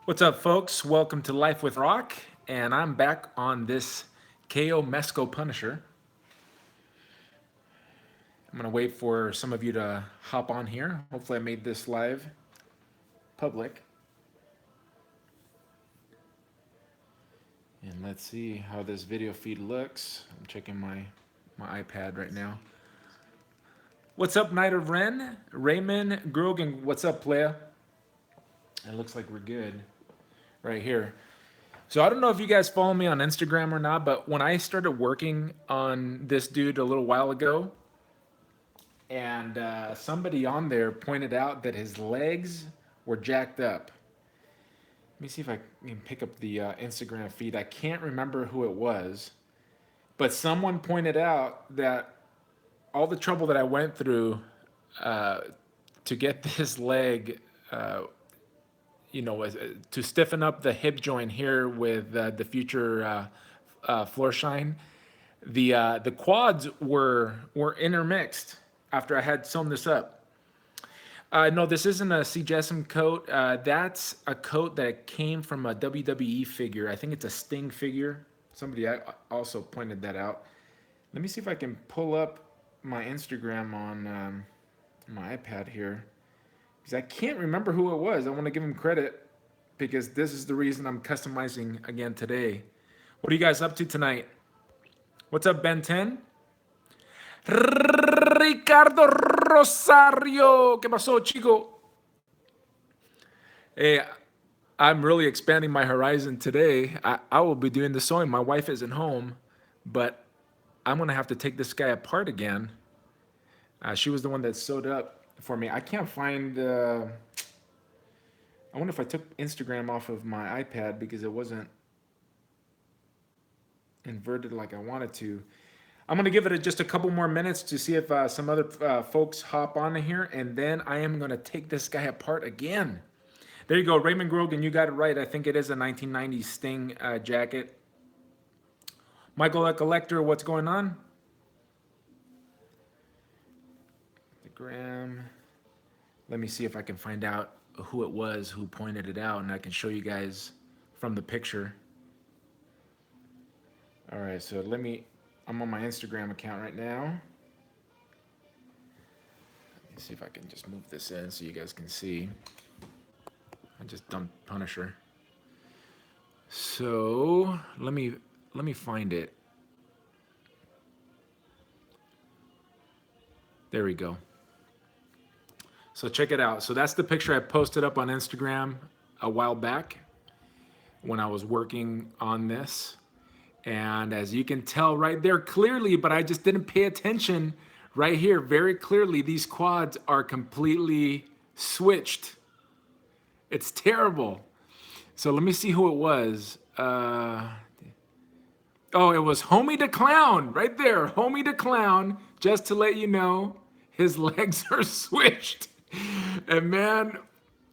What's up, folks? Welcome to Life with Rock, and I'm back on this KO Mesco Punisher. I'm gonna wait for some of you to hop on here. Hopefully, I made this live public. And let's see how this video feed looks. I'm checking my iPad right now. What's up, Knight of Ren? Raymond Grogan, what's up, playa? It looks like we're good right here. So I don't know if you guys follow me on Instagram or not, but when I started working on this dude a little while ago, and somebody on there pointed out that his legs were jacked up. Let me see if I can pick up the Instagram feed. I can't remember who it was, but someone pointed out that all the trouble that I went through uh, to get this leg, to stiffen up the hip joint here with the future floor shine. The quads were intermixed after I had sewn this up. No, this isn't a C. Jessom coat. That's a coat that came from a WWE figure. I think it's a Sting figure. Somebody also pointed that out. Let me see if I can pull up my Instagram on my iPad here, because I can't remember who it was. I want to give him credit because this is the reason I'm customizing again today. What are you guys up to tonight? What's up, Ben 10? Ricardo Rosario. ¿Qué pasó, chico? Hey, I'm really expanding my horizon today. I will be doing the sewing. My wife isn't home, but I'm going to have to take this guy apart again. She was the one that sewed up for me. I can't find. I wonder if I took Instagram off of my iPad because it wasn't inverted like I wanted to. I'm going to give it just a couple more minutes to see if some other folks hop on here, and then I am going to take this guy apart again. There you go, Raymond Grogan, you got it right. I think it is a 1990s Sting jacket. Michael the Collector, what's going on? The Graham. Let me see if I can find out who it was who pointed it out, and I can show you guys from the picture. All right, so I'm on my Instagram account right now. Let me see if I can just move this in so you guys can see. I just dumped Punisher. So let me find it. There we go. So check it out. So that's the picture I posted up on Instagram a while back when I was working on this. And as you can tell right there clearly, but I just didn't pay attention right here very clearly, these quads are completely switched. It's terrible. So let me see who it was. Oh, it was Homie the Clown right there. Homie the Clown, just to let you know, his legs are switched. And man,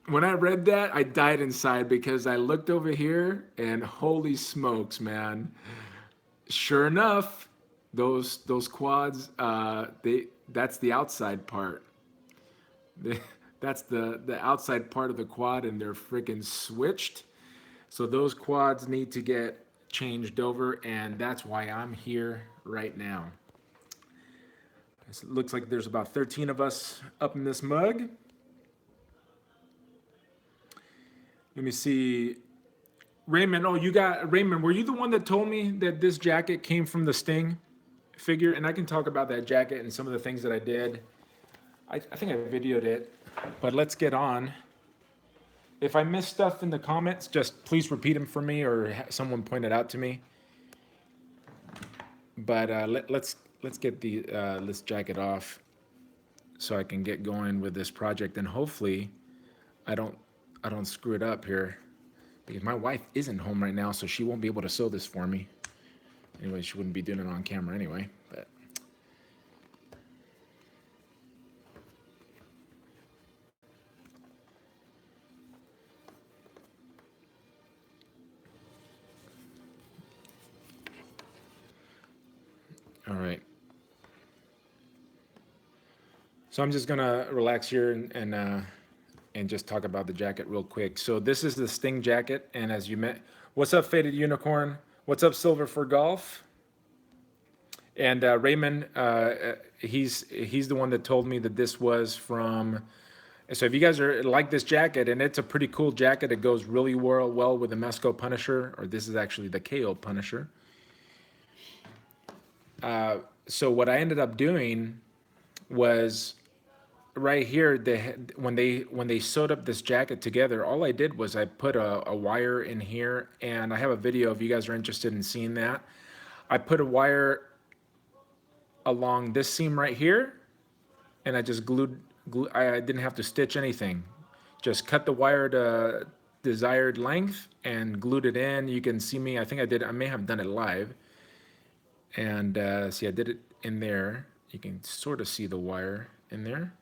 when I read that, I died inside because I looked over here and holy smokes, man. Sure enough, those quads, that's the outside part. That's the outside part of the quad, and they're freaking switched. So those quads need to get changed over, and that's why I'm here right now. It looks like there's about 13 of us up in this mug. Let me see. Raymond, Raymond, were you the one that told me that this jacket came from the Sting figure? And I can talk about that jacket and some of the things that I did. I think I videoed it, but let's get on. If I miss stuff in the comments, just please repeat them for me or someone point it out to me. But let's get this jacket off so I can get going with this project, and hopefully I don't screw it up here because my wife isn't home right now, so she won't be able to sew this for me. Anyway, she wouldn't be doing it on camera anyway. But all right. So I'm just gonna relax here and and just talk about the jacket real quick. So this is the Sting jacket, and as you met, what's up, Faded Unicorn? What's up, Silver for Golf? And Raymond, he's the one that told me that this was from. So if you guys are like this jacket, and it's a pretty cool jacket, it goes really well with the Mesco Punisher, or this is actually the KO Punisher. So what I ended up doing was right here, when they sewed up this jacket together, all I did was I put a wire in here, and I have a video if you guys are interested in seeing that. I put a wire along this seam right here, and I just I didn't have to stitch anything. Just cut the wire to desired length and glued it in. You can see me, I may have done it live. And see, I did it in there. You can sort of see the wire in there.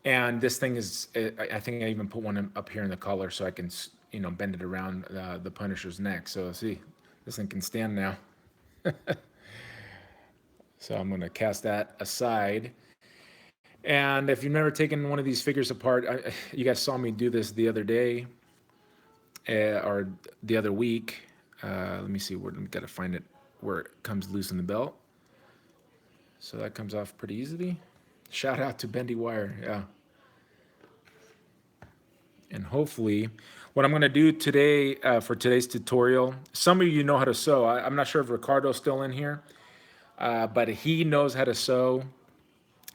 And this thing is, I think I even put one up here in the collar so I can, bend it around the Punisher's neck. So see, this thing can stand now. So I'm going to cast that aside. And if you've never taken one of these figures apart, you guys saw me do this the other day or the other week. Let me see, I've got to find it where it comes loose in the belt. So that comes off pretty easily. Shout out to Bendy Wire, yeah. And hopefully, what I'm going to do today for today's tutorial, some of you know how to sew. I'm not sure if Ricardo's still in here, but he knows how to sew.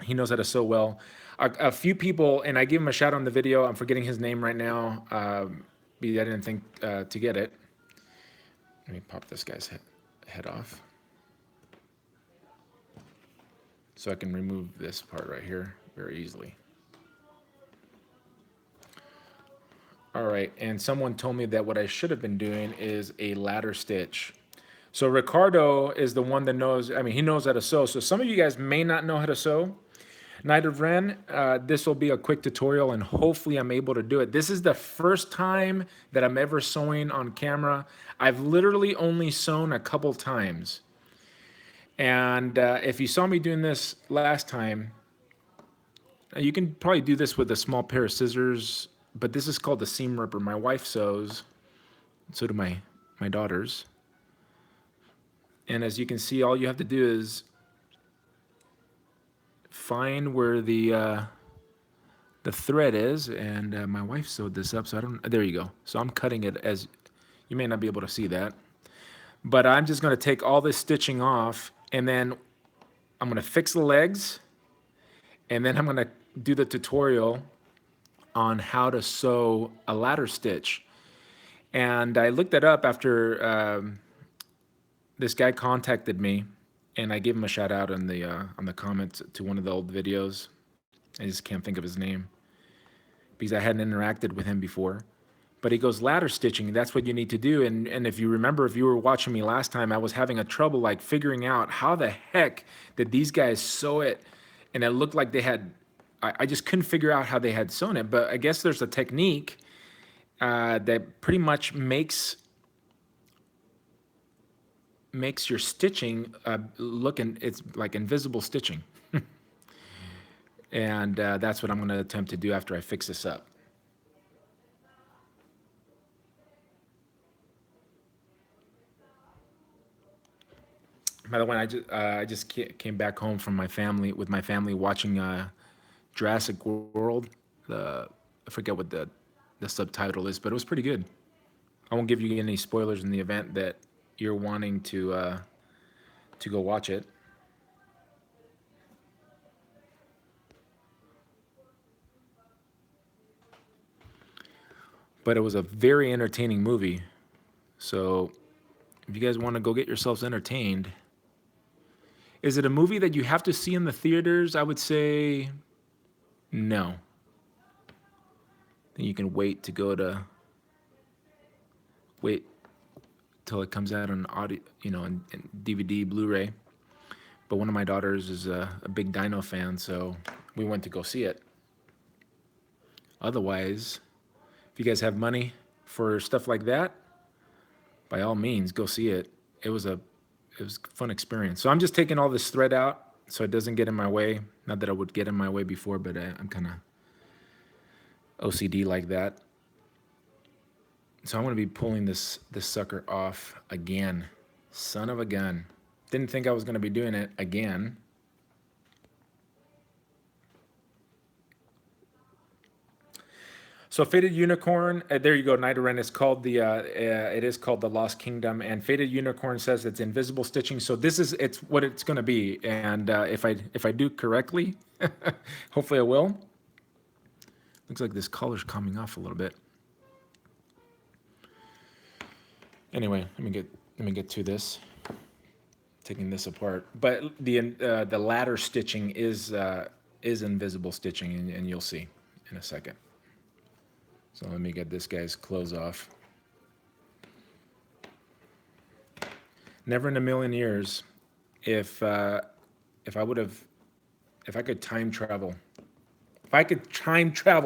He knows how to sew well. A few people, and I give him a shout out on the video. I'm forgetting his name right now. I didn't think to get it. Let me pop this guy's head off, so I can remove this part right here very easily. All right, and someone told me that what I should have been doing is a ladder stitch. So Ricardo is the one that knows, he knows how to sew. So some of you guys may not know how to sew. Night of Ren, this will be a quick tutorial, and hopefully I'm able to do it. This is the first time that I'm ever sewing on camera. I've literally only sewn a couple times. And if you saw me doing this last time, you can probably do this with a small pair of scissors, but this is called the seam ripper. My wife sews, so do my daughters. And as you can see, all you have to do is find where the thread is, and my wife sewed this up, so there you go. So I'm cutting it, as you may not be able to see that, but I'm just going to take all this stitching off, and then I'm going to fix the legs, and then I'm going to do the tutorial on how to sew a ladder stitch. And I looked that up after this guy contacted me, and I gave him a shout out on the comments to one of the old videos. I just can't think of his name because I hadn't interacted with him before. But he goes, ladder stitching, that's what you need to do. And if you remember, if you were watching me last time, I was having a trouble like figuring out how the heck did these guys sew it. And it looked like they had, I just couldn't figure out how they had sewn it. But I guess there's a technique that pretty much makes your stitching it's like invisible stitching. And that's what I'm going to attempt to do after I fix this up. By the way, I just came back home from my family watching Jurassic World. I forget what the subtitle is, but it was pretty good. I won't give you any spoilers in the event that you're wanting to go watch it. But it was a very entertaining movie. So if you guys want to go get yourselves entertained, is it a movie that you have to see in the theaters? I would say no. Then you can wait till it comes out on audio, in DVD, Blu-ray. But one of my daughters is a big Dino fan, so we went to go see it. Otherwise, if you guys have money for stuff like that, by all means, go see it. It was a fun experience. So I'm just taking all this thread out, so it doesn't get in my way. Not that I would get in my way before, but I'm kind of OCD like that. So I'm going to be pulling this sucker off again. Son of a gun. Didn't think I was going to be doing it again. So Faded Unicorn, there you go. Nidoran is called it is called the Lost Kingdom, and Faded Unicorn says it's invisible stitching. So it's what it's going to be, and if I do correctly, hopefully I will. Looks like this color's coming off a little bit. Anyway, let me get to this. Taking this apart, but the ladder stitching is invisible stitching, and you'll see in a second. So let me get this guy's clothes off. Never in a million years, if I could time travel,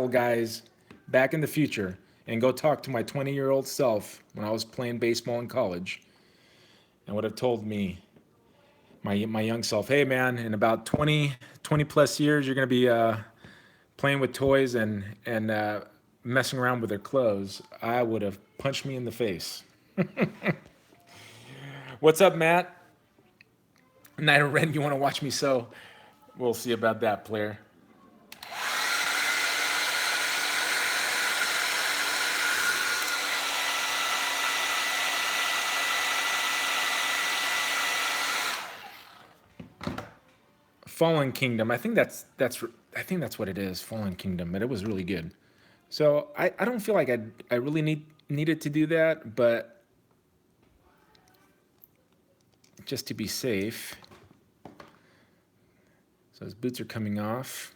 guys, back in the future and go talk to my 20-year-old self when I was playing baseball in college, and would have told me, my young self, hey man, in about 20 plus years, you're gonna be playing with toys and messing around with their clothes, I would have punched me in the face. What's up, Matt? Night of Ren, you want to watch me sew? We'll see about that, player. Fallen Kingdom. I think that's what it is. Fallen Kingdom, but it was really good. So I don't feel like I really needed to do that, but just to be safe. So his boots are coming off.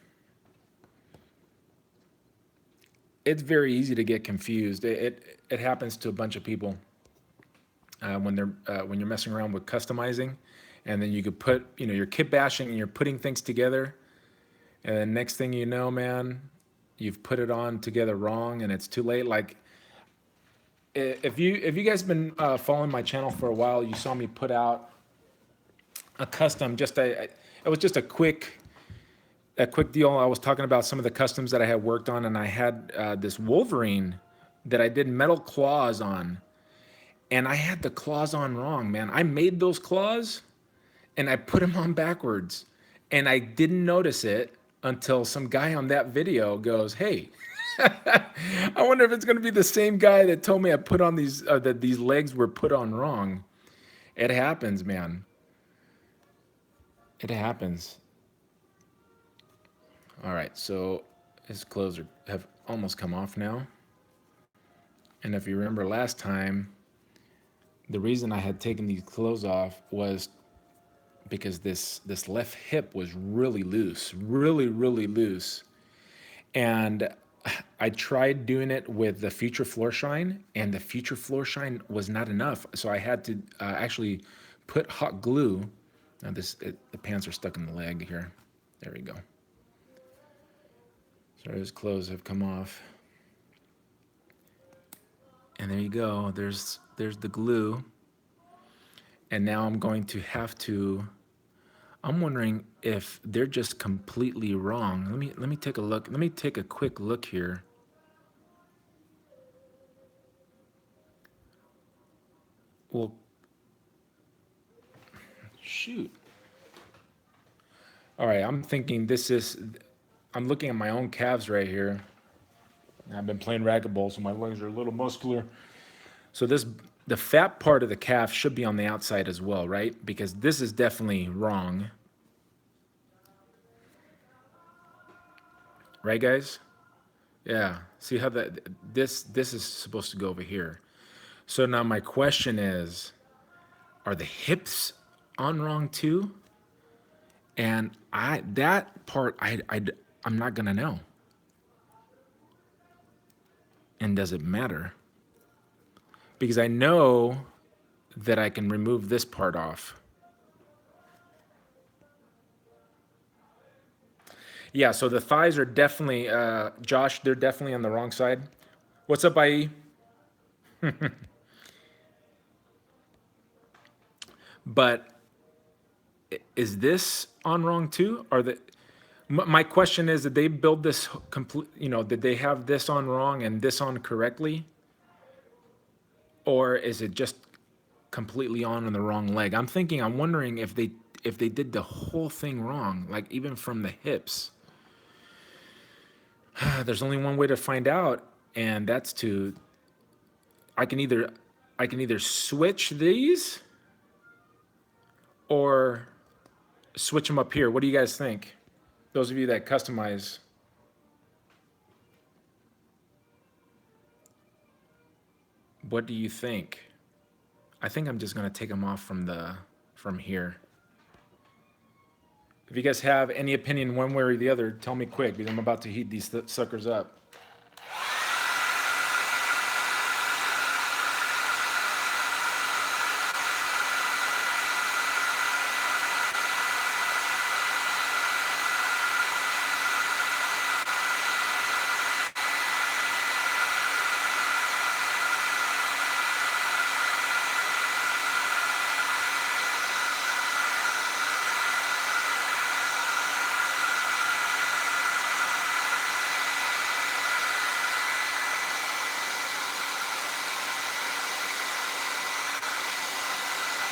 It's very easy to get confused. It happens to a bunch of people when you're messing around with customizing, and then you could put, you're kit bashing and you're putting things together, and then next thing you know, man, you've put it on together wrong, and it's too late. Like, if you guys been following my channel for a while, you saw me put out a custom. It was just a quick deal. I was talking about some of the customs that I had worked on, and I had this Wolverine that I did metal claws on, and I had the claws on wrong, man. I made those claws, and I put them on backwards, and I didn't notice it until some guy on that video goes, hey, I wonder if it's going to be the same guy that told me I put on that these legs were put on wrong. It happens, man. It happens. All right, so his clothes have almost come off now. And if you remember last time, the reason I had taken these clothes off was because this left hip was really loose, really loose. And I tried doing it with the Future Floor Shine, and the Future Floor Shine was not enough. So I had to actually put hot glue. Now the pants are stuck in the leg here. There we go. So his clothes have come off. And there you go. There's the glue. And now I'm going to have to, I'm wondering if they're just completely wrong. Let me take a look. Let me take a quick look here. Well, shoot. All right, I'm thinking I'm looking at my own calves right here. I've been playing racquetball, so my legs are a little muscular. So the fat part of the calf should be on the outside as well, right? Because this is definitely wrong. Right, guys? Yeah. See how this is supposed to go over here. So now my question is, are the hips on wrong too? And that part I'm not gonna know. And does it matter? Because I know that I can remove this part off. Yeah, so the thighs are definitely, Josh, they're definitely on the wrong side. What's up, IE? But is this on wrong too? Or my question is, did they build this complete, did they have this on wrong and this on correctly? Or is it just completely on the wrong leg? I'm wondering if they did the whole thing wrong, like even from the hips. There's only one way to find out, and that's to I can either switch these or switch them up here. What do you guys think? Those of you that customize. What do you think? I think I'm just gonna take them off from here. If you guys have any opinion one way or the other, tell me quick because I'm about to heat these suckers up.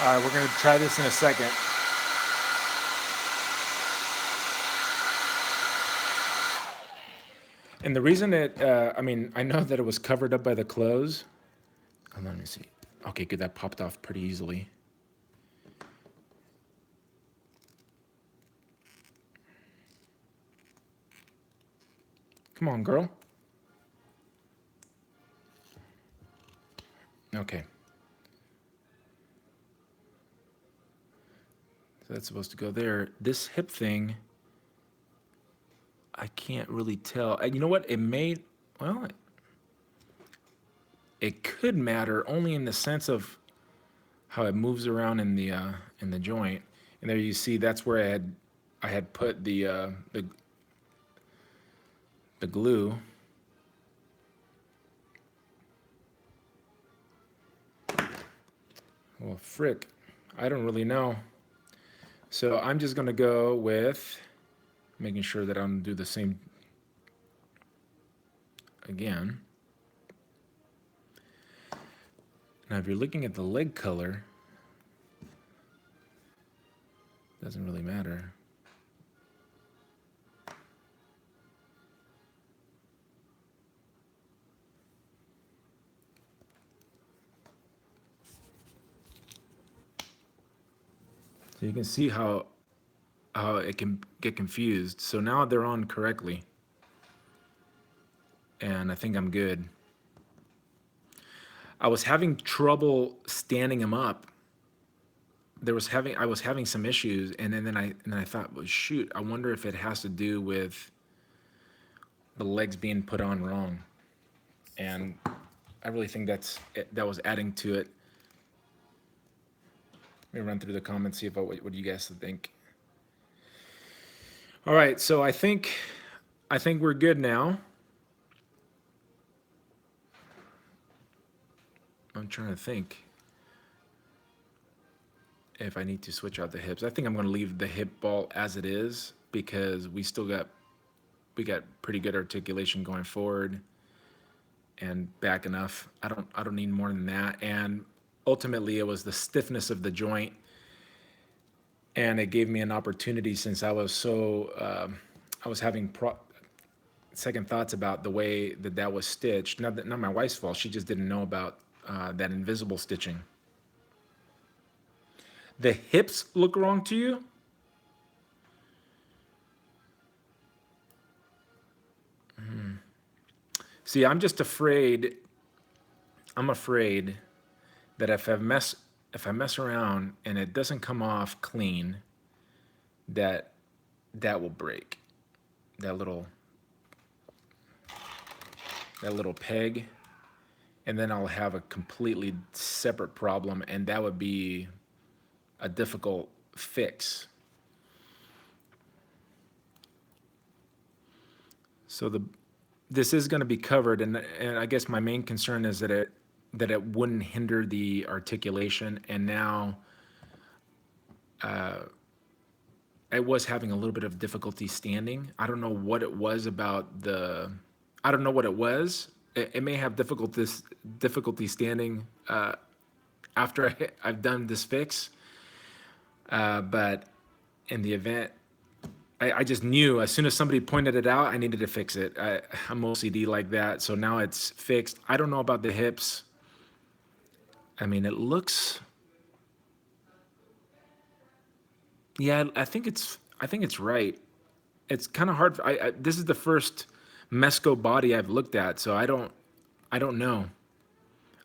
All right, we're gonna try this in a second. And the reason I know that it was covered up by the clothes. Hold on, let me see. Okay, good, that popped off pretty easily. Come on, girl. Okay. So that's supposed to go there. This hip thing, I can't really tell. You know what? It could matter only in the sense of how it moves around in the joint. And there you see that's where I had put the glue. Well, frick, I don't really know. So I'm just gonna go with making sure that I'm gonna do the same again. Now, if you're looking at the leg color, doesn't really matter. So you can see how it can get confused. So now they're on correctly. And I think I'm good. I was having trouble standing them up. I was having some issues, and then I thought, well, shoot, I wonder if it has to do with the legs being put on wrong. And I really think that was adding to it. Let me run through the comments, see what do you guys think. All right, so I think we're good now. I'm trying to think if I need to switch out the hips. I think I'm going to leave the hip ball as it is because we got pretty good articulation going forward and back enough. I don't need more than that. And ultimately, it was the stiffness of the joint, and it gave me an opportunity since I was I was having second thoughts about the way that was stitched. Not my wife's fault. She just didn't know about that invisible stitching. The hips look wrong to you? See, I'm afraid that if I mess around and it doesn't come off clean, that will break. That little peg, and then I'll have a completely separate problem, and that would be a difficult fix. So this is going to be covered, and I guess my main concern is that it wouldn't hinder the articulation. And now I was having a little bit of difficulty standing. I don't know what it was about I don't know what it was. It may have difficulty standing after I've done this fix, but in the event, I just knew as soon as somebody pointed it out, I needed to fix it. I'm OCD like that, so now it's fixed. I don't know about the hips. I mean, it looks, yeah, I think it's right. It's kind of hard. This is the first Mesco body I've looked at, so I don't know.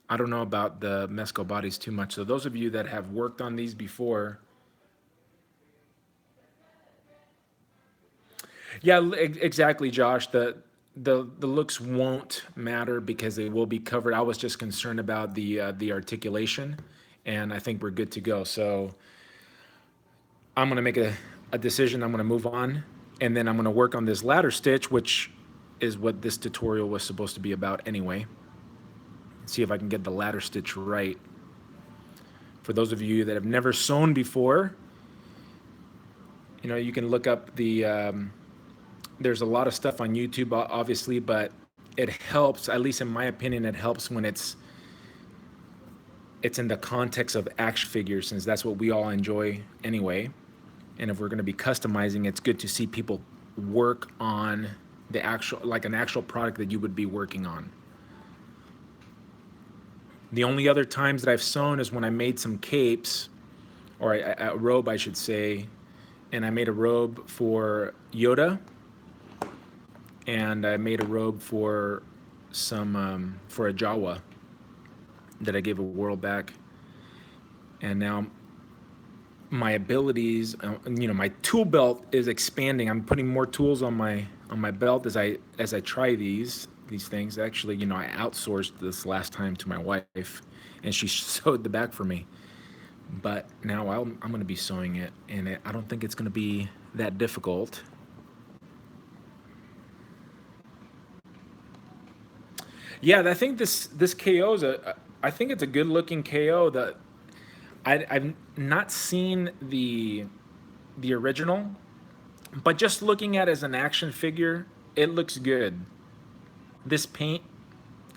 I don't know about the Mesco bodies too much. So those of you that have worked on these before, yeah, exactly, Josh. The looks won't matter because they will be covered. I was just concerned about the articulation, and I think we're good to go. So I'm gonna make a decision. I'm gonna move on, and then I'm gonna work on this ladder stitch, which is what this tutorial was supposed to be about anyway. See if I can get the ladder stitch right. For those of you that have never sewn before, you know, you can look up there's a lot of stuff on YouTube, obviously, but it helps, at least in my opinion, it helps when it's in the context of action figures, since that's what we all enjoy anyway. And if we're going to be customizing, it's good to see people work on the actual, like an actual product that you would be working on. The only other times that I've sewn is when I made some capes, or a robe, I should say, and I made a robe for Yoda, and I made a robe for for a Jawa that I gave a whirl back. And now my abilities, you know, my tool belt is expanding. I'm putting more tools on my belt as I try these things. Actually, you know, I outsourced this last time to my wife, and she sewed the back for me. But now I'm going to be sewing it, and I don't think it's going to be that difficult. Yeah, I think this KO is I think it's a good looking KO. That I've not seen the original, but just looking at it as an action figure, it looks good. This paint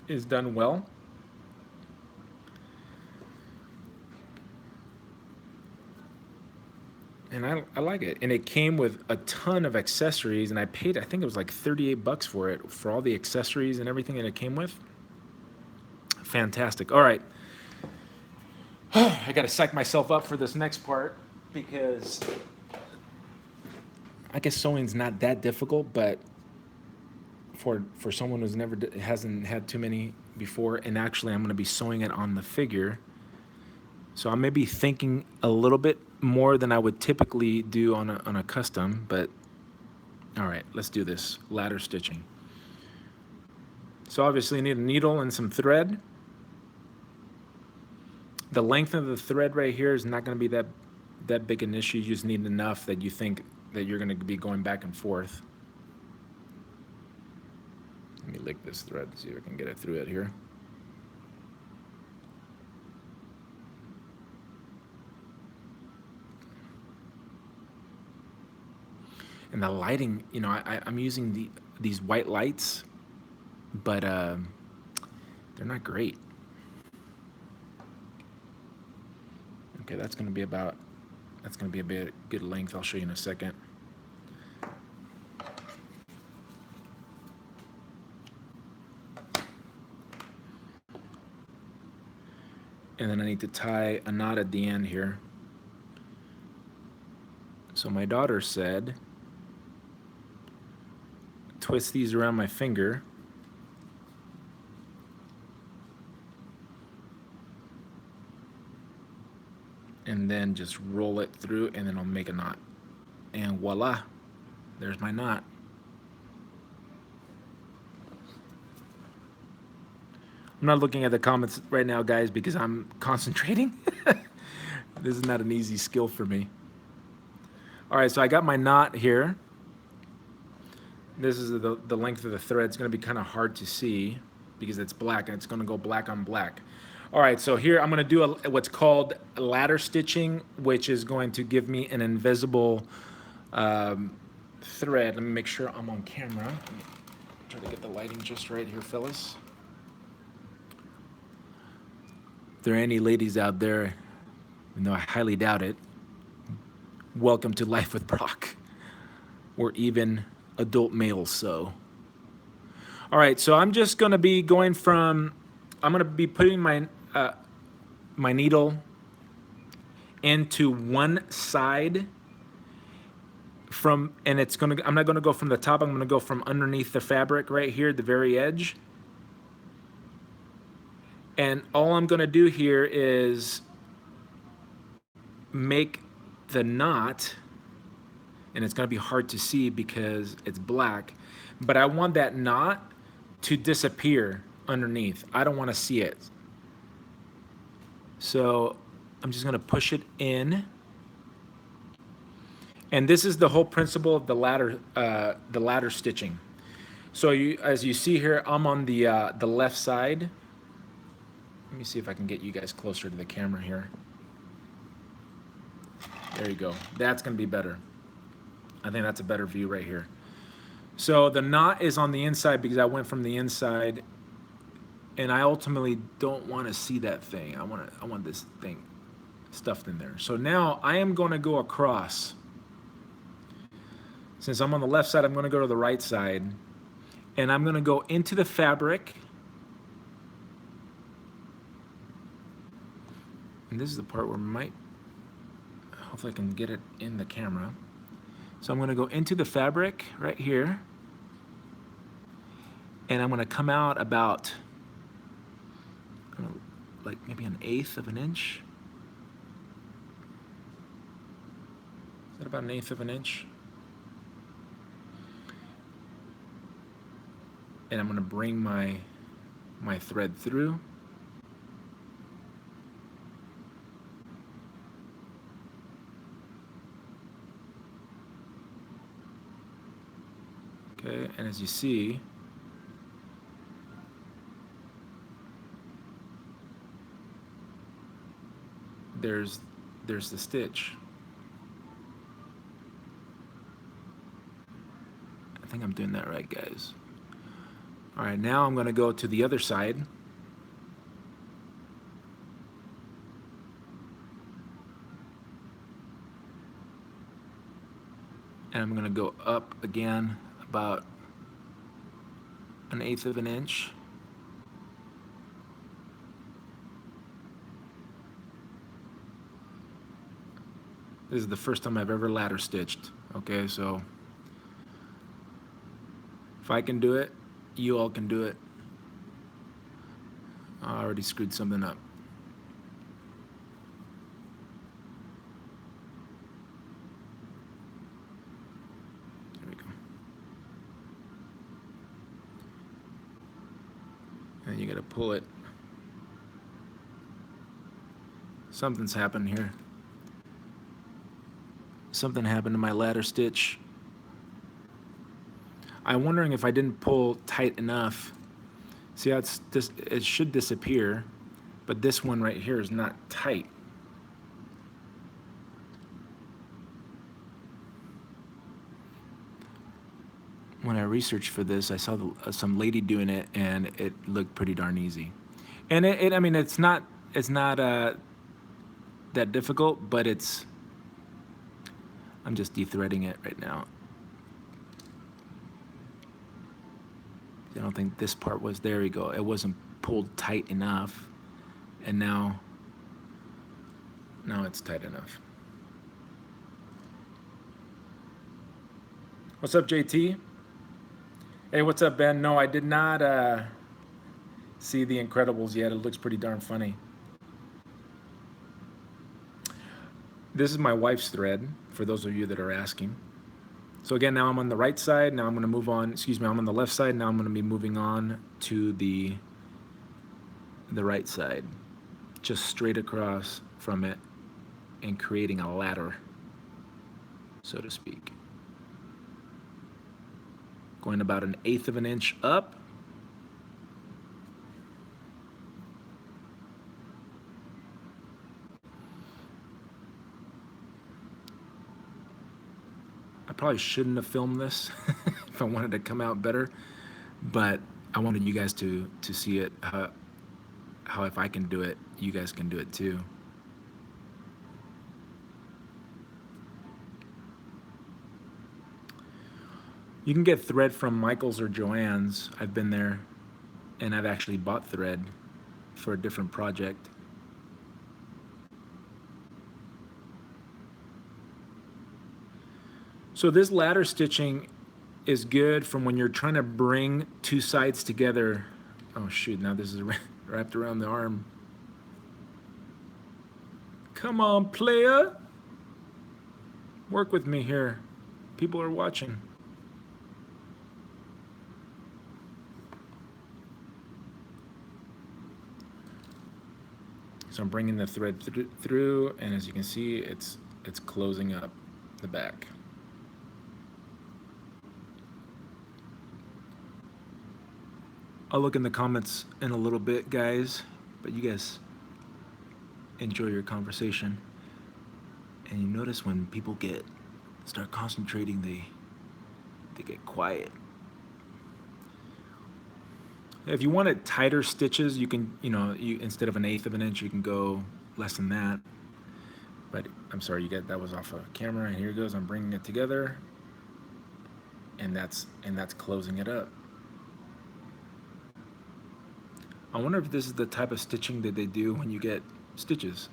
is done well. And I like it. And it came with a ton of accessories, and I paid, I think it was like 38 bucks for it, for all the accessories and everything that it came with. Fantastic. All right. I got to psych myself up for this next part because I guess sewing's not that difficult, but for someone who's never hasn't had too many before, and actually I'm going to be sewing it on the figure. So I may be thinking a little bit more than I would typically do on a custom, but all right, let's do this. Ladder stitching. So obviously you need a needle and some thread. The length of the thread right here is not going to be that big an issue. You just need enough that you think that you're going to be going back and forth. Let me lick this thread, see if I can get it through it here. And the lighting, you know, I'm using these white lights, but they're not great. Okay, that's going to be a bit good length. I'll show you in a second. And then I need to tie a knot at the end here. So my daughter said, twist these around my finger. And then just roll it through, and then I'll make a knot. And voila, there's my knot. I'm not looking at the comments right now, guys, because I'm concentrating. This is not an easy skill for me. All right, so I got my knot here. This is the length of the thread. It's going to be kind of hard to see because it's black, and it's going to go black on black. All right, so here I'm going to do what's called ladder stitching, which is going to give me an invisible thread. Let me make sure I'm on camera. Let me try to get the lighting just right here, fellas. If there are any ladies out there, even though I highly doubt it, welcome to Life with Brock, or even adult males. So, all right. So I'm just going to be going from. I'm going to be putting my needle into one side from, and it's going to. I'm not going to go from the top. I'm going to go from underneath the fabric right here, the very edge. And all I'm going to do here is make the knot, and it's going to be hard to see because it's black, but I want that knot to disappear underneath. I don't want to see it. So I'm just going to push it in. And this is the whole principle of the ladder stitching. So as you see here, I'm on the left side. Let me see if I can get you guys closer to the camera here. There you go. That's going to be better. I think that's a better view right here. So the knot is on the inside because I went from the inside, and I ultimately don't want to see that thing. I want this thing stuffed in there. So now I am going to go across. Since I'm on the left side, I'm going to go to the right side, and I'm going to go into the fabric. And this is the part where hopefully I can get it in the camera. So I'm going to go into the fabric right here, and I'm going to come out about like maybe 1/8 of an inch. Is that about 1/8 of an inch? And I'm going to bring my thread through. Okay, and as you see, there's the stitch. I think I'm doing that right, guys. All right, now I'm going to go to the other side. And I'm going to go up again about 1/8 of an inch. This is the first time I've ever ladder stitched. Okay, so if I can do it, you all can do it. I already screwed something up. There we go. And you gotta pull it. Something's happened here. Something happened to my ladder stitch. I'm wondering if I didn't pull tight enough. See how it should disappear, but this one right here is not tight. When I researched for this, I saw some lady doing it, and it looked pretty darn easy. And I mean, it's not that difficult, but I'm just de-threading it right now. I don't think this part was, there we go. It wasn't pulled tight enough, and now it's tight enough. What's up, JT? Hey, what's up, Ben? No, I did not see The Incredibles yet. It looks pretty darn funny. This is my wife's thread, for those of you that are asking. So again, now I'm on the right side. Now I'm going to move on. Excuse me, I'm on the left side. Now I'm going to be moving on to the right side, just straight across from it, and creating a ladder, so to speak. Going about 1/8 of an inch up. probably shouldn't have filmed this if I wanted to come out better, but I wanted you guys to see it, how if I can do it, you guys can do it too. You can get thread from Michael's or Joanne's. I've been there, and I've actually bought thread for a different project. So this ladder stitching is good from when you're trying to bring two sides together. Oh shoot, now this is wrapped around the arm. Come on, player. Work with me here. People are watching. So I'm bringing the thread through, and as you can see, it's closing up the back. I'll look in the comments in a little bit, guys, but you guys enjoy your conversation. And you notice when people start concentrating, they get quiet. If you wanted tighter stitches, you can, instead of 1/8 of an inch, you can go less than that. But I'm sorry, that was off of camera, and here it goes. I'm bringing it together, and that's closing it up. I wonder if this is the type of stitching that they do when you get stitches.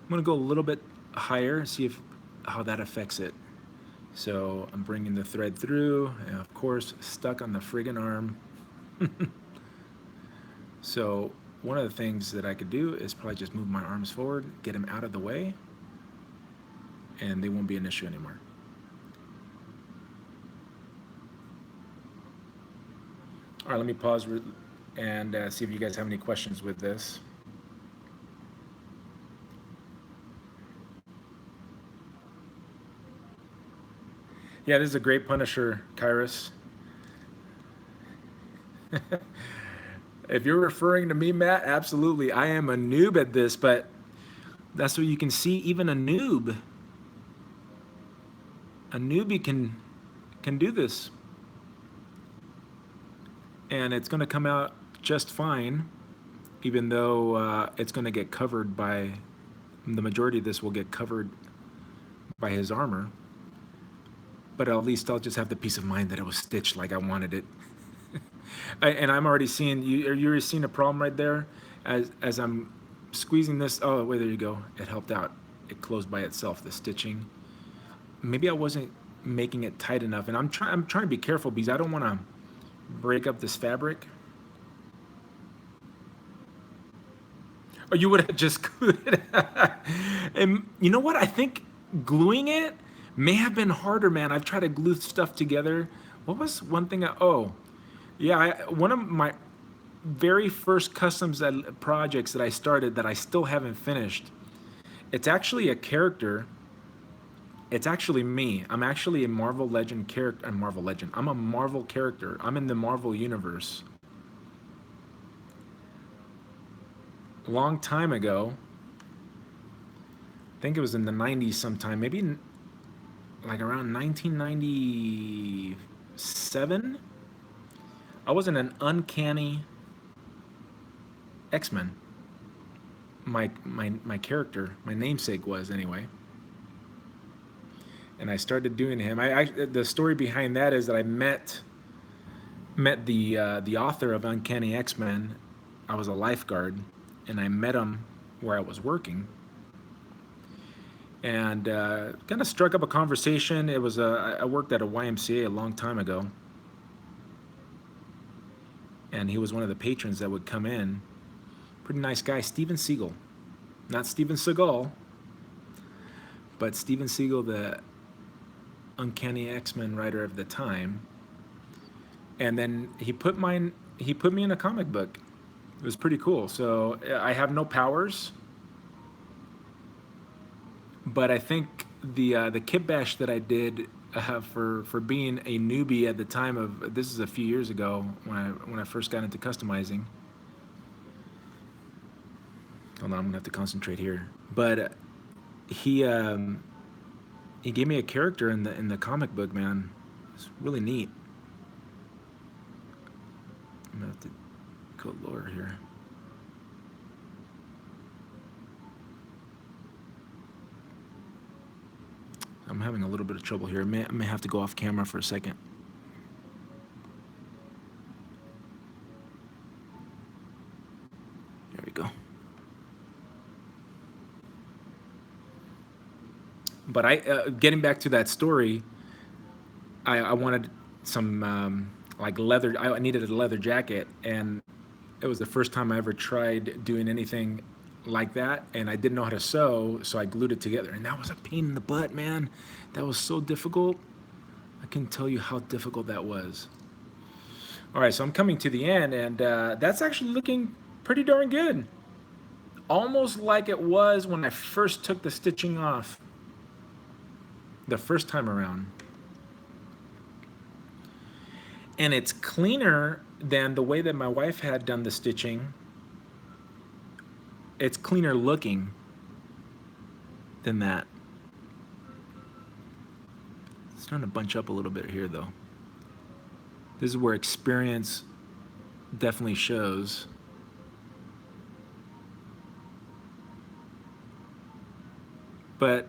I'm gonna go a little bit higher, see how that affects it. So I'm bringing the thread through, and of course, stuck on the friggin' arm. So one of the things that I could do is probably just move my arms forward, get them out of the way, and they won't be an issue anymore. All right, let me pause and see if you guys have any questions with this. Yeah, this is a great Punisher, Kairos. If you're referring to me, Matt, absolutely. I am a noob at this, but that's what you can see. Even a newbie can do this. And it's going to come out just fine, even though it's going to get covered by, the majority of this will get covered by his armor. But at least I'll just have the peace of mind that it was stitched like I wanted it. And I'm already seeing, you're seeing a problem right there? As I'm squeezing this, oh, wait, there you go. It helped out. It closed by itself, the stitching. Maybe I wasn't making it tight enough, and I'm trying to be careful because I don't want to break up this fabric. Or you would have just glued it. And you know what? I think gluing it may have been harder, man. I've tried to glue stuff together. What was one thing? One of my very first customs projects that I started that I still haven't finished. It's actually a character. It's actually me. I'm actually a Marvel Legend character. I'm a Marvel character. I'm in the Marvel universe. A long time ago, I think it was in the 90s sometime, maybe like around 1997. I was in an Uncanny X-Men. My character, my namesake was anyway. And I started doing him. The story behind that is that I met the author of Uncanny X-Men. I was a lifeguard, and I met him where I was working, and kind of struck up a conversation. It was I worked at a YMCA a long time ago, and he was one of the patrons that would come in. Pretty nice guy, Steven Seagal, not Steven Seagal, but Steven Seagal, the Uncanny X-Men writer of the time. And then he put me in a comic book. It was pretty cool. So I have no powers, but I think the kit bash that I did for being a newbie at the time of, this is a few years ago when I first got into customizing. Hold on, I'm gonna have to concentrate here. But he he gave me a character in the comic book, man. It's really neat. I'm gonna have to go lower here. I'm having a little bit of trouble here. I may have to go off camera for a second. There we go. But getting back to that story, I wanted some like leather. I needed a leather jacket, and it was the first time I ever tried doing anything like that, and I didn't know how to sew, so I glued it together, and that was a pain in the butt, man. That was so difficult. I can tell you how difficult that was. All right, so I'm coming to the end, and that's actually looking pretty darn good. Almost like it was when I first took the stitching off the first time around. And it's cleaner than the way that my wife had done the stitching. It's cleaner looking than that. It's starting to bunch up a little bit here though. This is where experience definitely shows. But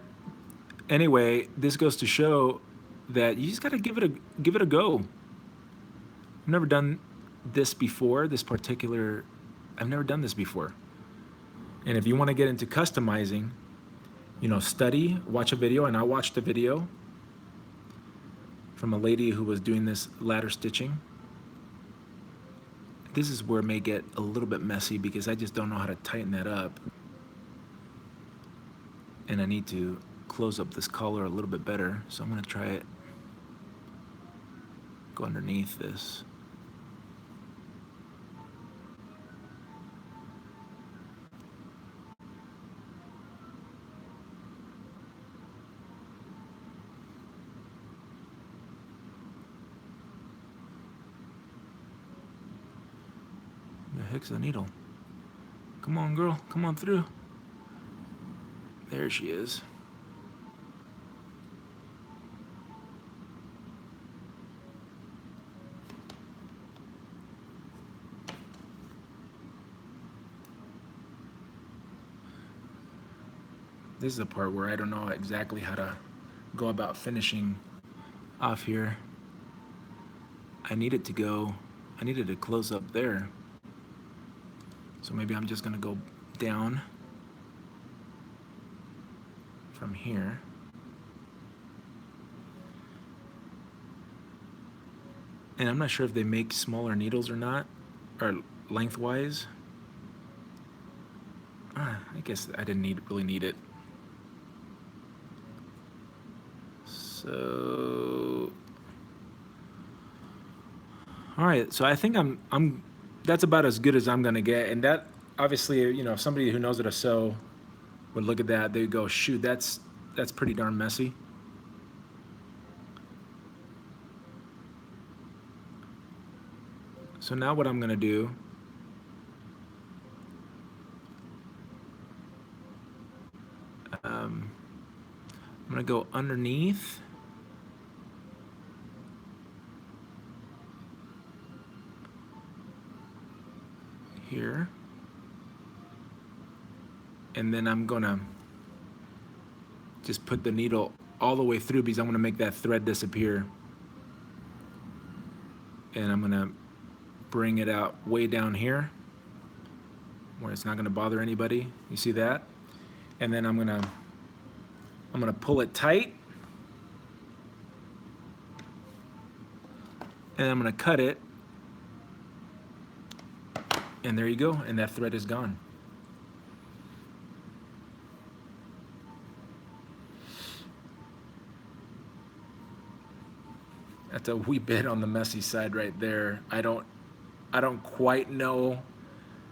anyway, this goes to show that you just got to give it a go. I've never done this before. I've never done this before. And if you want to get into customizing, study, watch a video, and I watched a video from a lady who was doing this ladder stitching. This is where it may get a little bit messy because I just don't know how to tighten that up. And I need to close up this collar a little bit better, so I'm going to try it. Go underneath this. The heck's the needle? Come on, girl. Come on through. There she is. This is the part where I don't know exactly how to go about finishing off here. I needed to close up there. So maybe I'm just gonna go down from here. And I'm not sure if they make smaller needles or not, or lengthwise. I guess I didn't really need it. So, all right. So I think that's about as good as I'm gonna get. And that obviously, if somebody who knows how to sew would look at that, they'd go, shoot, that's pretty darn messy. So now what I'm gonna do, I'm gonna go underneath. Here. And then I'm gonna just put the needle all the way through because I'm gonna make that thread disappear. And I'm gonna bring it out way down here where it's not gonna bother anybody. You see that? And then I'm gonna pull it tight. And I'm gonna cut it. And there you go, and that thread is gone. That's a wee bit on the messy side right there. I don't quite know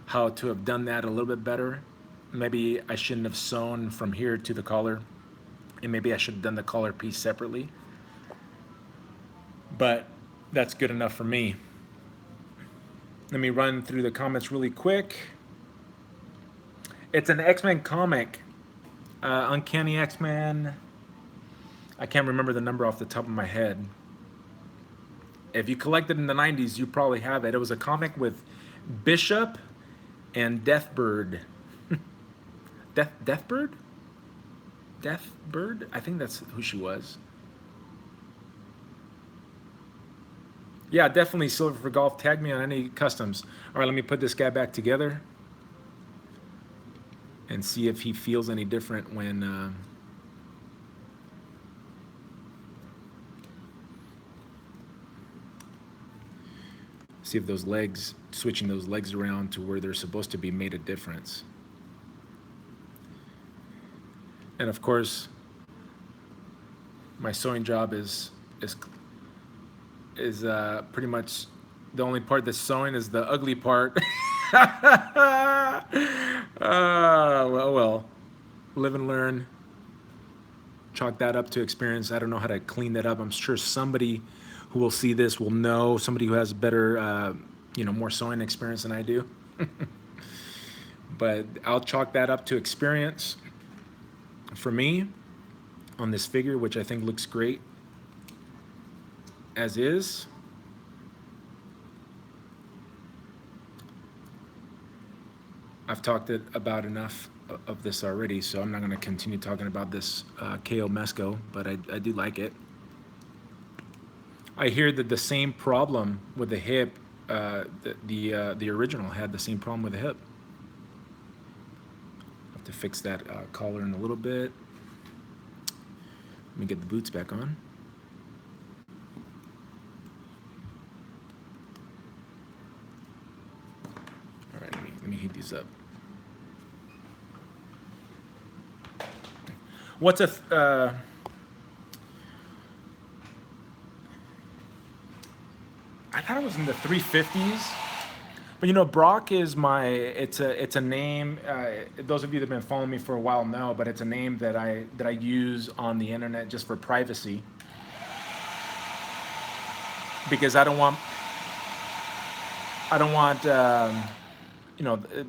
how to have done that a little bit better. Maybe I shouldn't have sewn from here to the collar, and maybe I should have done the collar piece separately. But that's good enough for me. Let me run through the comments really quick. It's an X-Men comic. Uncanny X-Men. I can't remember the number off the top of my head. If you collected in the 90s, you probably have it. It was a comic with Bishop and Deathbird. Deathbird? Deathbird? I think that's who she was. Yeah, definitely Silver for Golf. Tag me on any customs. All right, let me put this guy back together and see if he feels any different when see if those legs, switching those legs around to where they're supposed to be, made a difference. And of course, my sewing job is pretty much the only part that's sewing is the ugly part. Well, live and learn. Chalk that up to experience. I don't know how to clean that up. I'm sure somebody who will see this will know, somebody who has better, more sewing experience than I do. But I'll chalk that up to experience. For me, on this figure, which I think looks great as is. I've talked about enough of this already, so I'm not going to continue talking about this KO Mesco, but I do like it. I hear that the same problem with the hip, the original had the same problem with the hip. I'll have to fix that collar in a little bit. Let me get the boots back on. All right, let me heat these up. What's a I thought it was in the 350s, but Brock is it's a name. Those of you that have been following me for a while know, but it's a name that I use on the internet just for privacy, because I don't want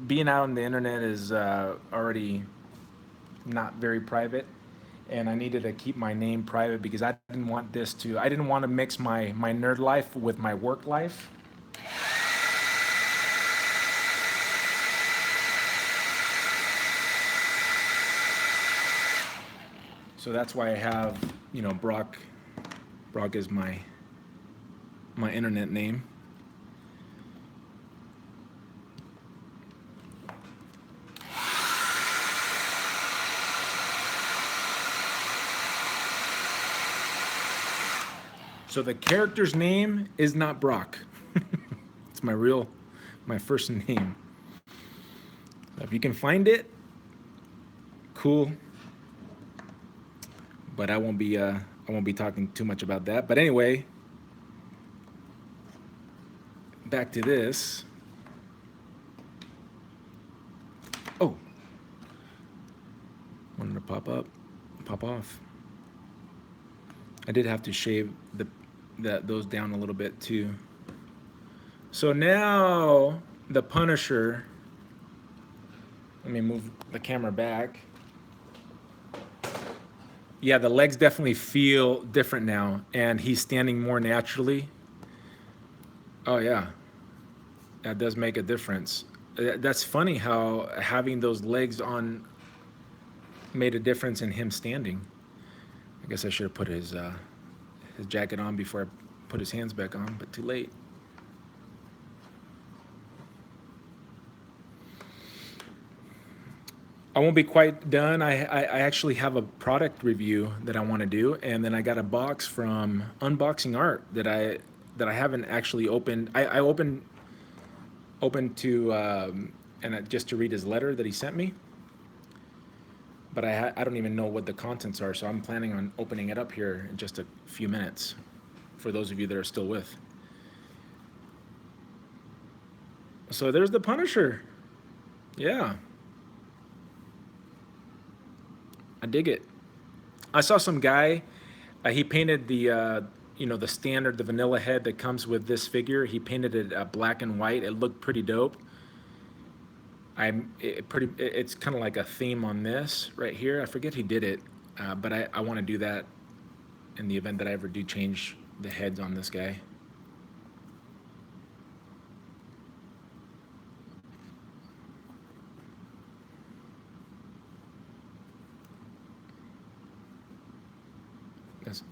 being out on the internet is already not very private, and I needed to keep my name private because I didn't want to mix my nerd life with my work life. So that's why I have, Brock is my internet name. So the character's name is not Brock. It's my first name. So if you can find it, cool. But I won't be talking too much about that. But anyway, back to this. Oh, wanted to pop off. I did have to shave those down a little bit too. So now the Punisher, let me move the camera back. Yeah, the legs definitely feel different now, and he's standing more naturally. Oh yeah, that does make a difference. That's funny how having those legs on made a difference in him standing. I guess I should have put his jacket on before I put his hands back on, but too late. I won't be quite done. I actually have a product review that I want to do, and then I got a box from Unboxing Art that I haven't actually opened. I opened to just to read his letter that he sent me, but I don't even know what the contents are, so I'm planning on opening it up here in just a few minutes for those of you that are still with. So there's the Punisher. Yeah. I dig it. I saw some guy, he painted the standard, the vanilla head that comes with this figure. He painted it black and white. It looked pretty dope. It's kind of like a theme on this right here. I forget who did it, but I want to do that in the event that I ever do change the heads on this guy. That's,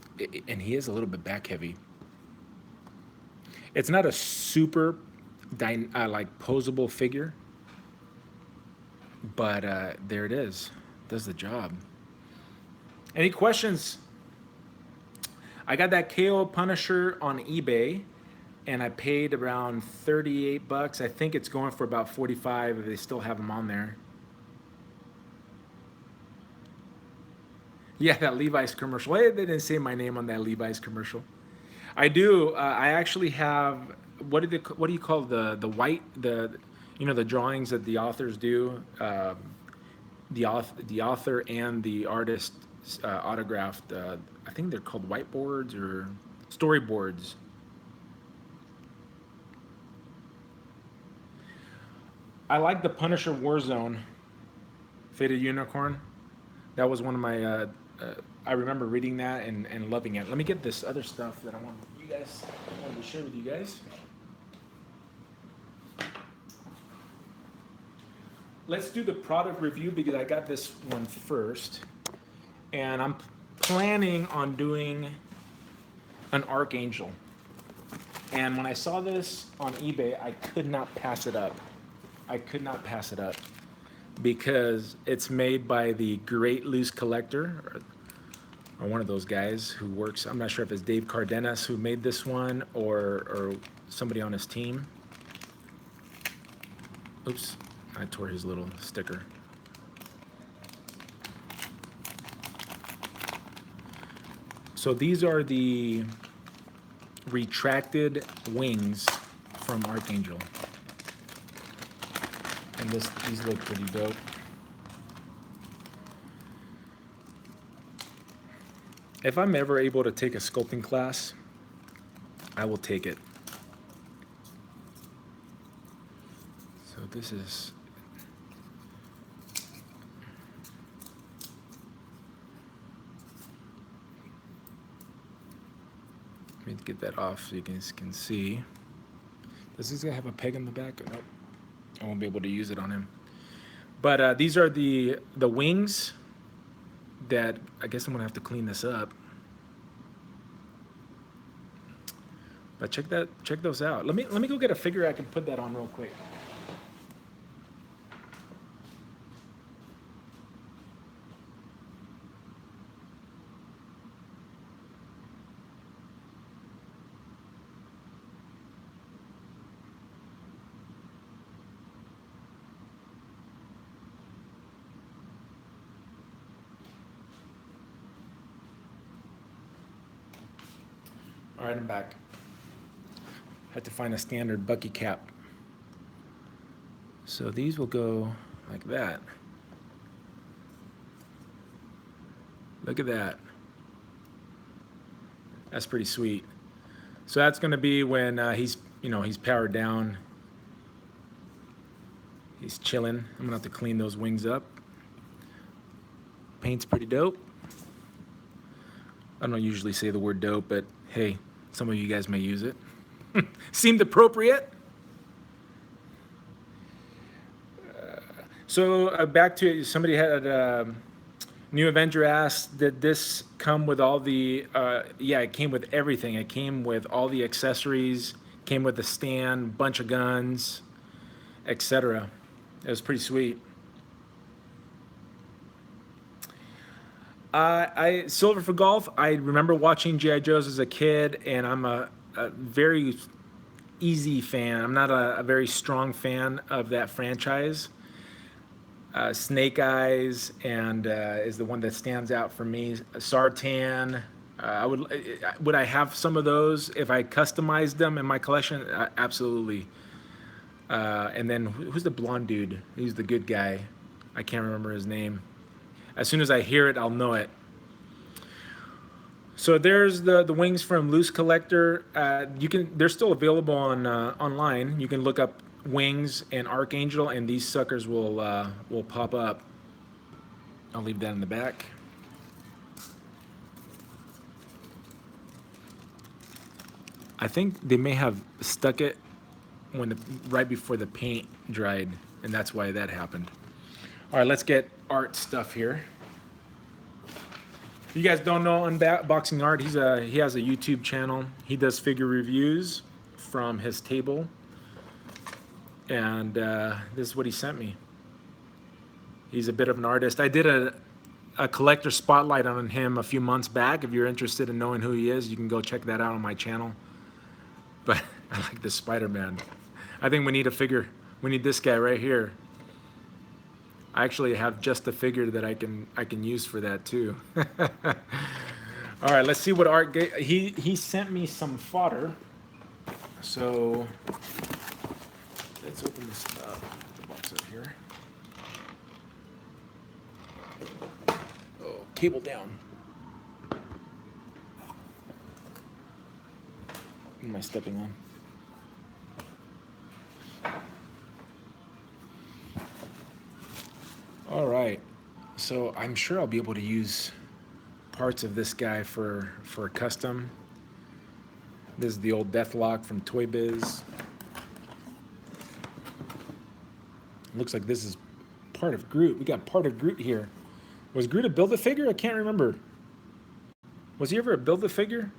and he is a little bit back heavy. It's not a super like posable figure, but there it is. Does the job. Any questions? I got that KO Punisher on eBay, and I paid around 38 bucks. I think it's going for about 45 if they still have them on there. Yeah, that Levi's commercial. Hey, they didn't say my name on that Levi's commercial. I do. I actually have. What do you call the white the drawings that the authors do, the author and the artist autographed. I think they're called whiteboards or storyboards. I like the Punisher Warzone faded unicorn. That was one of my. I remember reading that and loving it. Let me get this other stuff that I wanted to share with you guys. Let's do the product review because I got this one first, and I'm planning on doing an Archangel. And when I saw this on eBay, I could not pass it up. I could not pass it up because it's made by the Great Loose Collector, or one of those guys who works. I'm not sure if it's Dave Cardenas who made this one or somebody on his team. Oops, I tore his little sticker. So these are the retracted wings from Archangel. And these look pretty dope. If I'm ever able to take a sculpting class, I will take it. So this is let me get that off so you guys can see. Does this guy have a peg in the back? Nope. I won't be able to use it on him. But these are the wings that I guess I'm gonna have to clean this up. But check those out. Let me go get a figure I can put that on real quick. All right, I'm back. Had to find a standard Bucky cap. So these will go like that. Look at that. That's pretty sweet. So that's going to be when he's powered down. He's chilling. I'm gonna have to clean those wings up. Paint's pretty dope. I don't usually say the word dope, but hey, some of you guys may use it. Seemed appropriate. So back to somebody had New Avenger asked, did this come with all the? Yeah, it came with everything. It came with all the accessories. Came with the stand, bunch of guns, etc. It was pretty sweet. Silver for Golf. I remember watching GI Joes as a kid, and I'm a very easy fan. I'm not a very strong fan of that franchise. Snake Eyes and is the one that stands out for me. Sartan. Would I have some of those if I customized them in my collection? Absolutely. And then who's the blonde dude? He's the good guy. I can't remember his name. As soon as I hear it, I'll know it. So there's the wings from Loose Collector. They're still available on online. You can look up wings and Archangel, and these suckers will pop up. I'll leave that in the back. I think they may have stuck it when right before the paint dried, and that's why that happened. All right, let's get art stuff here. If you guys don't know Unboxing Art, he has a YouTube channel. He does figure reviews from his table, and this is what he sent me. He's a bit of an artist. I did a collector spotlight on him a few months back. If you're interested in knowing who he is, you can go check that out on my channel. But I like this Spider-Man. I think we need a figure. We need this guy right here. I actually have just a figure that I can use for that too. All right, let's see what art he sent me some fodder. So let's open this up. The box up here. Oh, cable down. What am I stepping on? All right, so I'm sure I'll be able to use parts of this guy for a custom. This is the old Deathlock from Toy Biz. Looks like this is part of Groot. We got part of Groot here. Was Groot a Build-A-Figure? I can't remember. Was he ever a Build-A-Figure?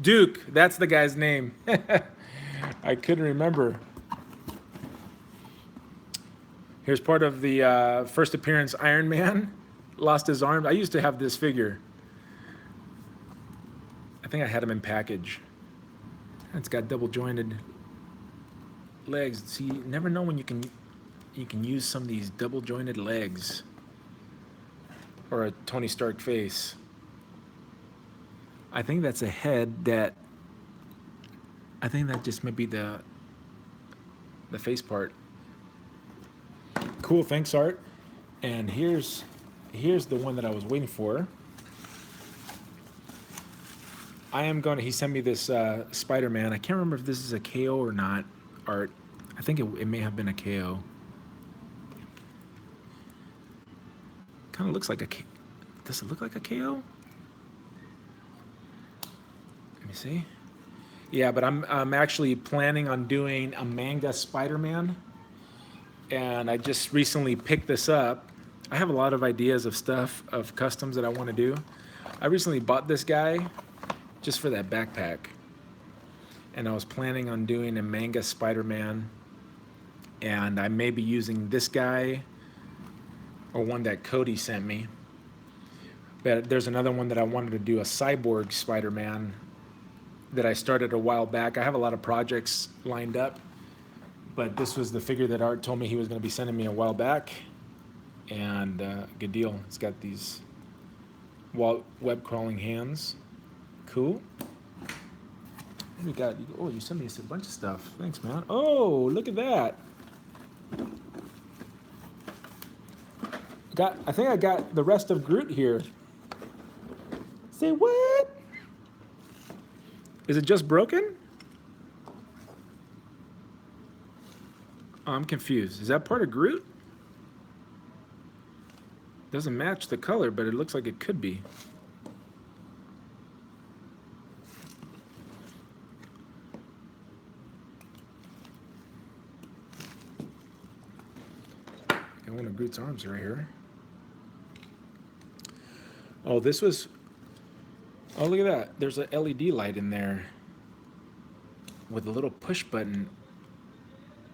Duke, that's the guy's name. I couldn't remember. Here's part of the first appearance Iron Man. Lost his arm. I used to have this figure. I think I had him in package. It's got double jointed legs. See, you never know when you can use some of these double jointed legs. Or a Tony Stark face. I think that's a head that, I think that just might be the face part. Cool, thanks Art. And here's the one that I was waiting for. He sent me this Spider-Man. I can't remember if this is a KO or not, Art. I think it may have been a KO. Kind of looks like a KO. Does it look like a KO? Let me see. Yeah, but I'm actually planning on doing a manga Spider-Man. And I just recently picked this up. I have a lot of ideas of stuff, of customs that I want to do. I recently bought this guy just for that backpack. And I was planning on doing a manga Spider-Man. And I may be using this guy or one that Cody sent me. But there's another one that I wanted to do, a cyborg Spider-Man that I started a while back. I have a lot of projects lined up. But this was the figure that Art told me he was going to be sending me a while back. And good deal. It's got these web crawling hands. Cool. And we got, oh, you sent me a bunch of stuff. Thanks, man. Oh, look at that. I think I got the rest of Groot here. Say what? Is it just broken? Oh, I'm confused. Is that part of Groot? Doesn't match the color, but it looks like it could be. Got one of Groot's arms right here. Oh, this was... Oh, look at that. There's an LED light in there with a little push button.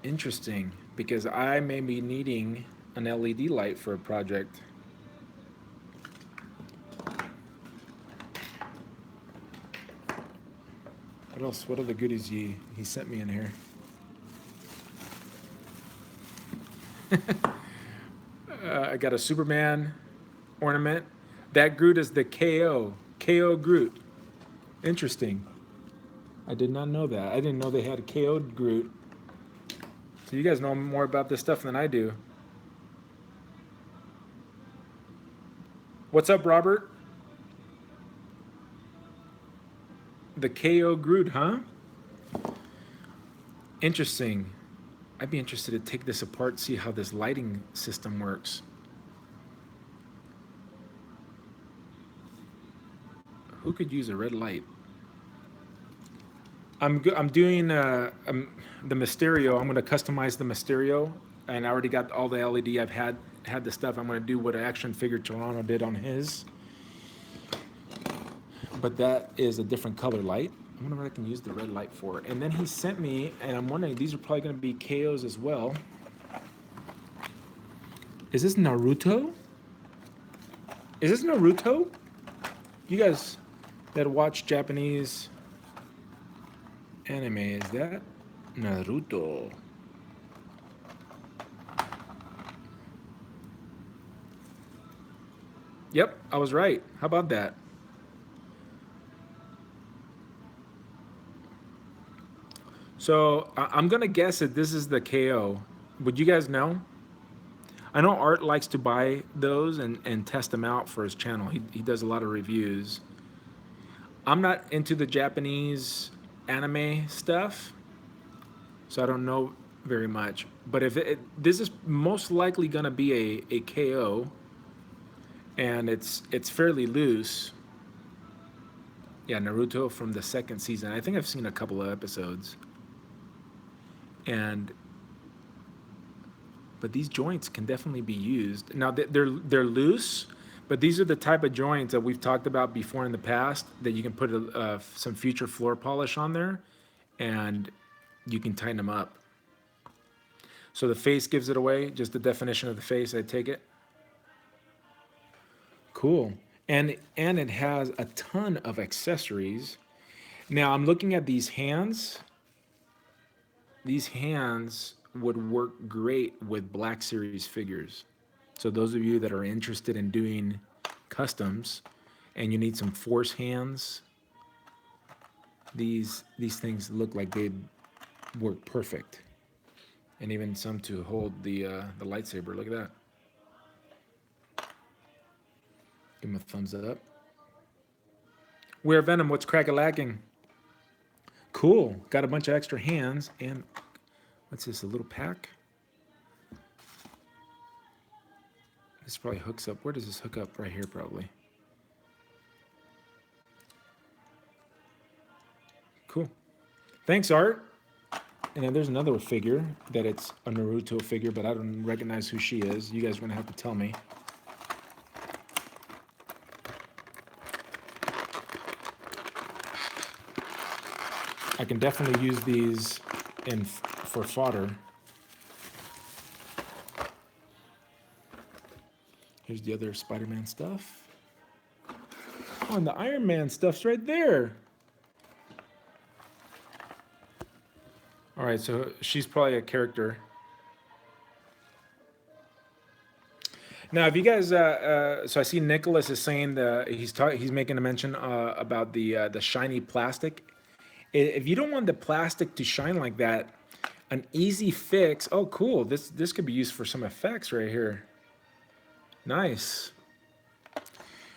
Interesting, because I may be needing an LED light for a project. What else? What other goodies he sent me in here? I got a Superman ornament. That Groot is the KO Groot. Interesting. I did not know that. I didn't know they had a KO'd Groot. So you guys know more about this stuff than I do. What's up, Robert? The KO Groot, huh? Interesting. I'd be interested to take this apart, see how this lighting system works. Who could use a red light? I'm doing the Mysterio. I'm going to customize the Mysterio, and I already got all the LED. I've had the stuff. I'm going to do what Action Figure Toronto did on his, but that is a different color light. I wonder what I can use the red light for. And then he sent me, and I'm wondering, these are probably going to be KOs as well. Is this Naruto? Is this Naruto? You guys that watch Japanese anime, is that Naruto? Yep, I was right. How about that? So I'm gonna guess that this is the KO. Would you guys know? I know Art likes to buy those and test them out for his channel. He does a lot of reviews. I'm not into the Japanese anime stuff, so I don't know very much. But if this is most likely gonna be a KO, and it's fairly loose. Yeah, Naruto from the second season. I think I've seen a couple of episodes. And but these joints can definitely be used. Now they're loose, but these are the type of joints that we've talked about before in the past that you can put some future floor polish on there, and you can tighten them up. So the face gives it away, just the definition of the face, I take it. Cool. And it has a ton of accessories. Now I'm looking at these hands. These hands would work great with Black Series figures. So those of you that are interested in doing customs and you need some force hands, these things look like they'd work perfect. And even some to hold the lightsaber. Look at that. Give him a thumbs up. We're Venom. What's crack-a-lacking? Cool. Got a bunch of extra hands. And what's this, a little pack? This probably hooks up. Where does this hook up? Right here, probably. Cool. Thanks, Art. And then there's another figure that it's a Naruto figure, but I don't recognize who she is. You guys are going to have to tell me. I can definitely use these for fodder. Here's the other Spider-Man stuff. Oh, and the Iron Man stuff's right there. All right, so she's probably a character. Now, if you guys, so I see Nicholas is saying he's making a mention about the shiny plastic. If you don't want the plastic to shine like that, an easy fix. Oh, cool! This could be used for some effects right here. Nice.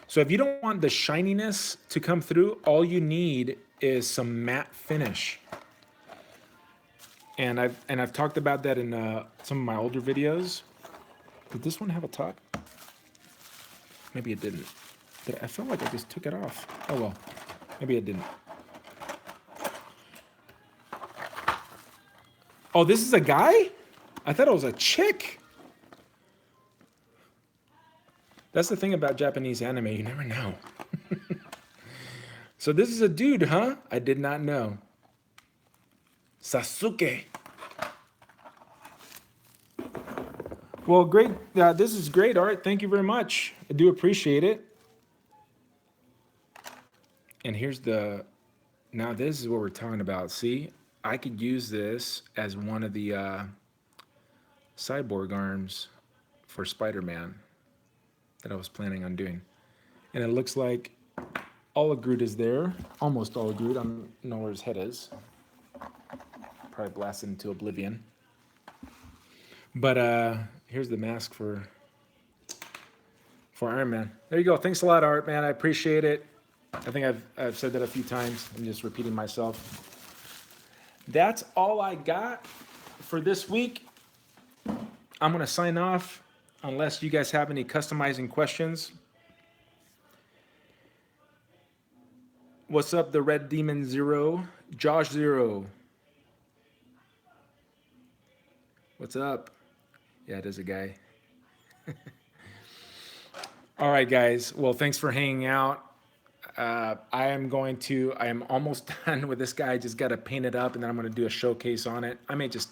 So if you don't want the shininess to come through, all you need is some matte finish. And I've talked about that in some of my older videos. Did this one have a top? Maybe it didn't. I felt like I just took it off. Oh well, maybe it didn't. Oh, this is a guy? I thought it was a chick. That's the thing about Japanese anime, you never know. So this is a dude, huh? I did not know. Sasuke. Well, great. This is great, Art. Thank you very much. I do appreciate it. And here's now this is what we're talking about. See, I could use this as one of the cyborg arms for Spider-Man that I was planning on doing. And it looks like all of Groot is there. Almost all of Groot. I don't know where his head is. Probably blasted into oblivion. But here's the mask for Iron Man. There you go. Thanks a lot, Art, man. I appreciate it. I think I've said that a few times. I'm just repeating myself. That's all I got for this week. I'm going to sign off unless you guys have any customizing questions. What's up, the Red Demon Zero? Josh Zero. What's up? Yeah, it is a guy. All right, guys. Well, thanks for hanging out. I am almost done with this guy. I just got to paint it up and then I'm going to do a showcase on it. I may just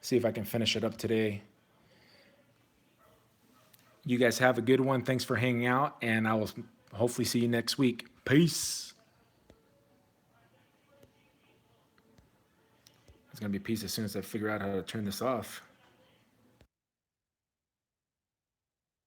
see if I can finish it up today. You guys have a good one. Thanks for hanging out, and I will hopefully see you next week. Peace. It's going to be peace as soon as I figure out how to turn this off.